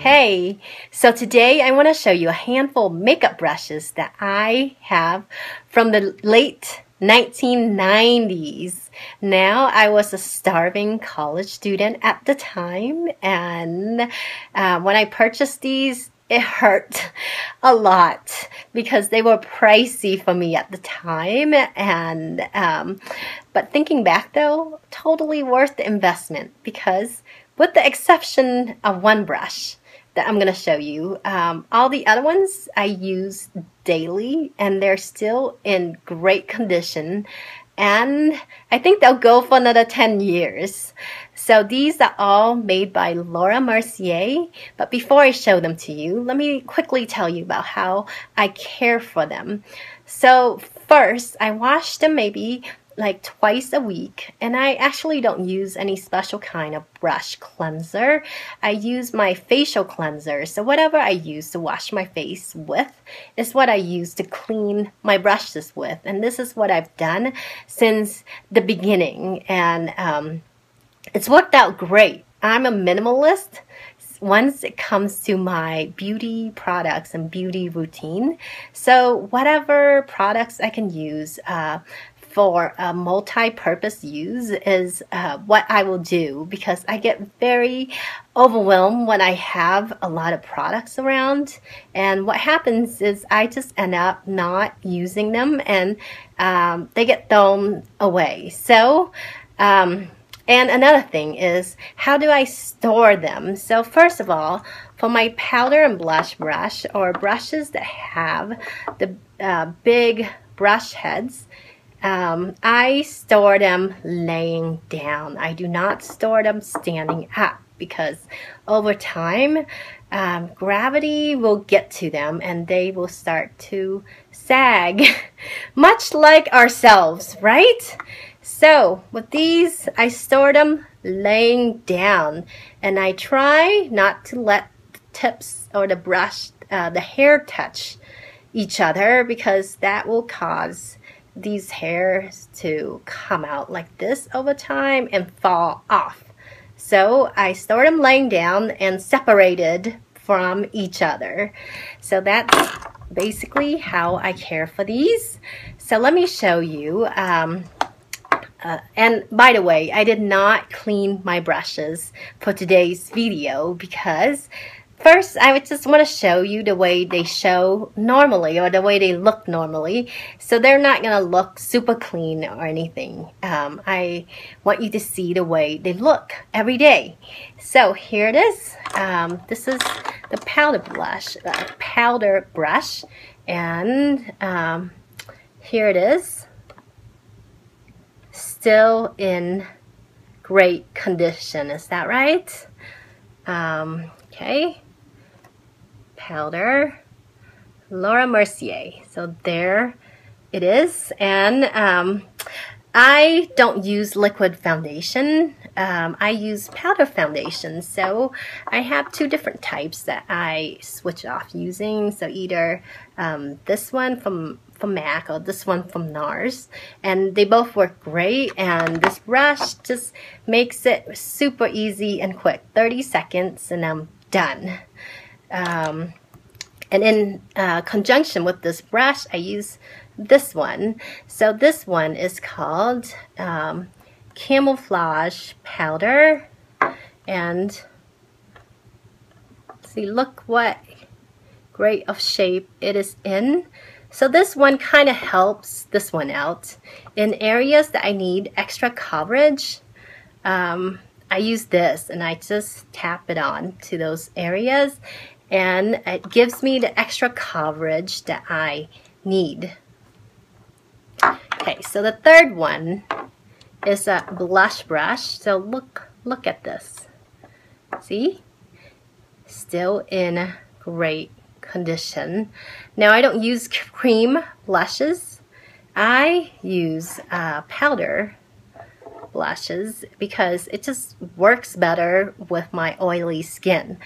Hey, so today I want to show you a handful of makeup brushes that I have from the late 1990s. Now, I was a starving college student at the time, and when I purchased these, it hurt a lot because they were pricey for me at the time. But thinking back though, totally worth the investment because with the exception of one brush that I'm going to show you, all the other ones I use daily and they're still in great condition. And I think they'll go for another 10 years. So these are all made by Laura Mercier. But before I show them to you, let me quickly tell you about how I care for them. So first, I wash them maybe like twice a week, and I actually don't use any special kind of brush cleanser. I use my facial cleanser. So whatever I use to wash my face with is what I use to clean my brushes with. And this is what I've done since the beginning. And it's worked out great. I'm a minimalist once it comes to my beauty products and beauty routine. So whatever products I can use for a multi-purpose use is what I will do, because I get very overwhelmed when I have a lot of products around, and what happens is I just end up not using them and they get thrown away. So and another thing is, how do I store them? So first of all, for my powder and blush brush, or brushes that have the big brush heads, I store them laying down. I do not store them standing up because over time, gravity will get to them and they will start to sag, much like ourselves, right? So with these, I store them laying down, and I try not to let the tips or the brush, the hair touch each other, because that will cause these hairs to come out like this over time and fall off. So I store them laying down and separated from each other. So that's basically how I care for these. So let me show you. And by the way, I did not clean my brushes for today's video because first, I would just want to show you the way they show normally, or the way they look normally. So they're not going to look super clean or anything. I want you to see the way they look every day. So here it is. This is the powder brush. And here it is. Still in great condition. Is that right? Okay. Powder, Laura Mercier. So there it is. And I don't use liquid foundation. I use powder foundation. So I have two different types that I switch off using. So either this one from MAC or this one from NARS, and they both work great. And this brush just makes it super easy and quick. 30 seconds and I'm done. And in conjunction with this brush, I use this one. So this one is called Camouflage Powder. And see, look what great of shape it is in. So this one kind of helps this one out in areas that I need extra coverage. I use this and I just tap it on to those areas, and it gives me the extra coverage that I need. Okay, so the third one is a blush brush. So look at this. See? Still in great condition. Now I don't use cream blushes. I use powder blushes because it just works better with my oily skin.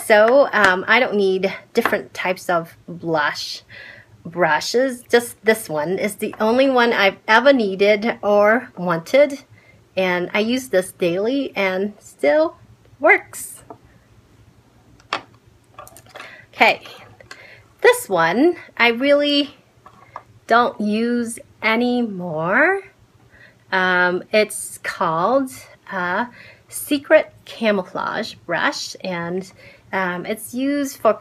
So I don't need different types of blush brushes. Just this one is the only one I've ever needed or wanted, and I use this daily and still works. Okay, this one I really don't use anymore. It's called Secret Camouflage Brush, and it's used for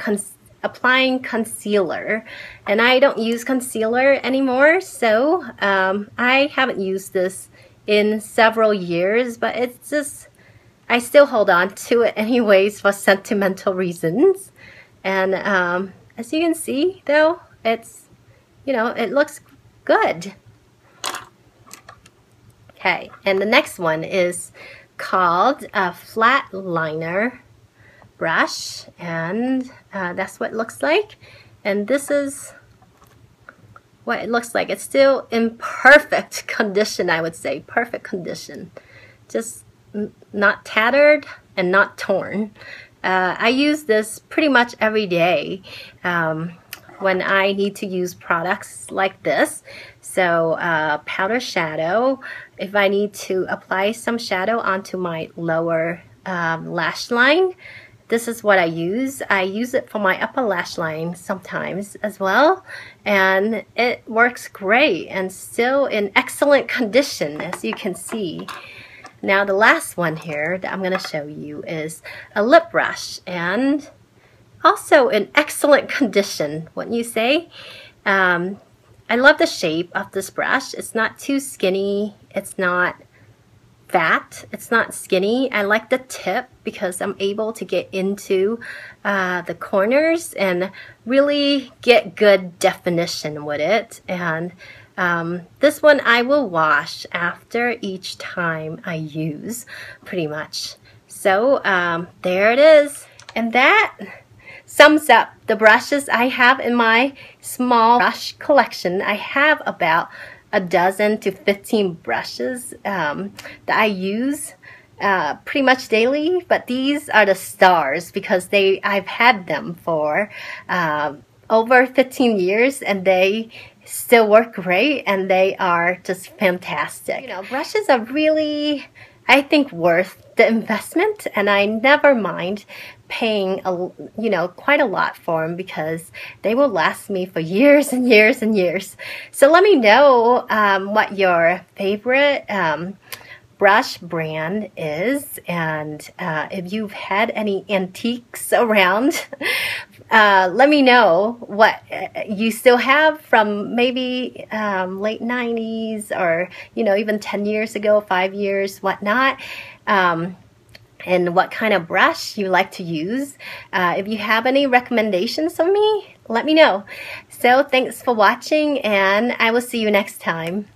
applying concealer, and I don't use concealer anymore, so I haven't used this in several years, but it's just, I still hold on to it anyways for sentimental reasons. And as you can see though, it's, you know, it looks good. Okay, and the next one is called a flat liner brush, and that's what it looks like. And this is what it looks like. It's still in perfect condition, I would say. Perfect condition. Just not tattered and not torn. I use this pretty much every day when I need to use products like this. So powder shadow, if I need to apply some shadow onto my lower lash line, this is what I use. I use it for my upper lash line sometimes as well, and it works great and still in excellent condition, as you can see. Now the last one here that I'm going to show you is a lip brush, and also in excellent condition, wouldn't you say? I love the shape of this brush. It's not too skinny, it's not fat, it's not skinny. I like the tip because I'm able to get into the corners and really get good definition with it. And this one I will wash after each time I use, pretty much. So there it is. And that sums up the brushes I have in my small brush collection. I have about a dozen to 15 brushes that I use pretty much daily, but these are the stars because I've had them for over 15 years and they still work great, and they are just fantastic. You know, brushes are really, I think, worth the investment, and I never mind paying quite a lot for them because they will last me for years and years and years. So let me know what your favorite brush brand is, and if you've had any antiques around. Let me know what you still have from maybe late 90s or, you know, even 10 years ago, 5 years, whatnot. And what kind of brush you like to use. If you have any recommendations for me, let me know. So thanks for watching, and I will see you next time.